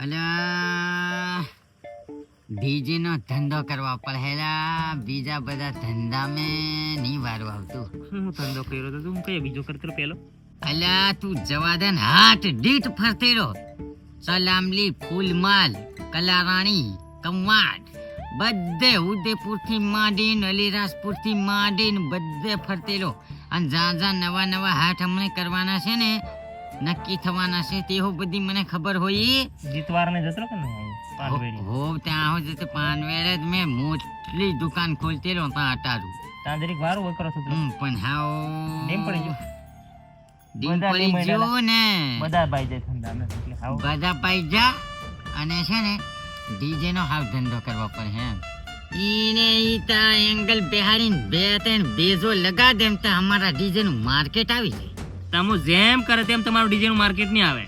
અલા ડીજે નો ધંધો કરવા પડેલા, બીજા બધા ધંધા મેં નહીં વારું આવતું. હું ધંધો કર્યો તો તું કયો બીજો કરતો પેલો? અલા તું જવા દે ને, હાથ દીઠ ફરતેરો સલામલી, ફૂલમાલ, કલારાણી, કવાડ બધે ઉદયપુર થી માંડીને અલીરાજપુર થી માંડીને બધે ફરતેલો. અને જ્યાં નવા નવા હાથ હમણે કરવાના છે ને, નક્કી થવાના છે તેઓ બધી મને ખબર હોય. જીતવાર ને જતો કે નહીં પાનવેડી હો ત્યાં હો જતે પાનવેડે જ મેં મોટલી દુકાન ખોલતેલો ત્યાં અટારું. ત્યાં જરીક વારું વકરો છો પણ હાઓ ડીમ પડી ગયો. ડીમ પડી ગયો ને, બધા ભાઈ જાય ધંધા ને એટલે હાવ બધા પાઈ જા. અને છે ને ડીજે નો હાવ ધંધો કરવો પડે એમ. ઈને ઈતા એંગલ બેહાડીને બે ત્રણ બેઝો લગા દેમ તો અમારા ડીજે નું માર્કેટ આવી જાય. તમે જેમ કરે તેમ તમારું ડીજે નું માર્કેટ નહીં આવે.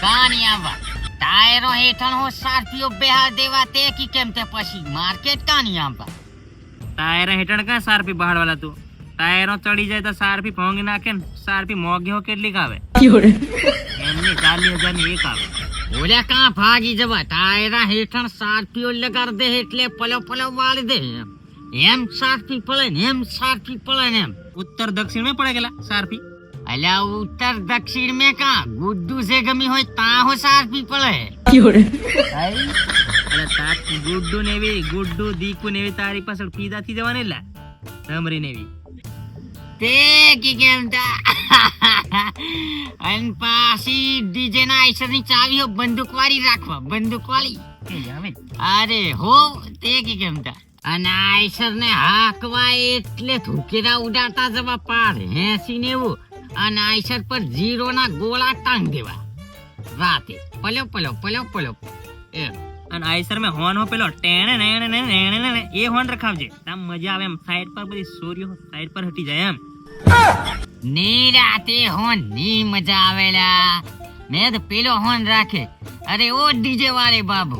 કા નહીં આવવા? ટાયરો હેઠળ હો સારથીઓ બેહાર દેવા તે કી કેમ તે પછી માર્કેટ કા નહીં આવવા? ટાયર હેઠળ ક્યાં સારપી બહાડવાલા તું? ટાયરો ચડી જાય તો સારપી ભોંગી નાખે ને. સારપી મોંઘી હો કેટલીક આવે? એમની 40,000 ની એક આવે. ઓલા કાં ભાગી જવા? ટાયરા હેઠળ સારથીઓ લગાડ દે એટલે પલો પલો વાળી દે. એમ સારથી પડે ને, એમ સારથી પડે ને એમ. ઉત્તર દક્ષિણ માં પડે ગયેલા સારપી. અલ્યા ઉત્તર દક્ષિણ મેં કા ગુડ્ડુ से ગમી હોય તા હો સારથી પડે. ગુડ્ડુ ને એવી, ગુડ્ડુ દીકુ ને એવી તારી પાછળ પીદા થી જવાની લા રમરી ને એવી તે કી કેમ તા. અન પાસી ડીજે ના આઈસર ની ચાવી હો બંદૂક વાળી રાખવા, બંદૂક વાળી. અરે હો તે કી કેમ તા. અને આઈસર ને હાકવા એટલે ધુકેરા ઉડાડતા જવા પાર 80 ને એવું. અને આઈસર પર 0 ના ગોળા ટાંગ દેવા રાતે પલો પલો પલો પલો એમ. અને આઈસર મેં હોર્ન હો પેલો ટેણે ને ને એ હોર્ન રખાવજે, તામ મજા આવે એમ. સાઈડ પર બધી સોરીઓ સાઈડ પર હટી જાય એમ. ની રાતે હોન ની મજા આવેલા. મેં તો પેલો હોર્ન રાખે. અરે ओ डीजे वाले बाबू,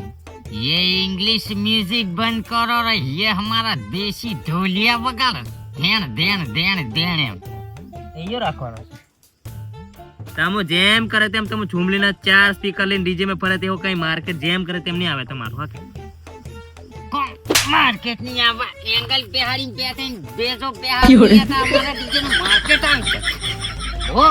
ये इंग्लिश म्यूजिक बंद करो रे, ये हमारा देसी ढोलिया वगाड़ देन देन देन देन एम. એયો રાખવાનો છે. તામો જેમ કરે તેમ તમે ઝૂમલીના 4 સ્પીકર લઈને ડીજે માં ફરે તેવો કઈ માર્કેટ જેમ કરે તેમ નહીં આવે તમારું. હા કોણ માર્કેટ ની આવા? એંગલ બેહાડી બે થઈને બેજો બેહાડી હતા અમારા ડીજે નું માર્કેટ આવી. ઓ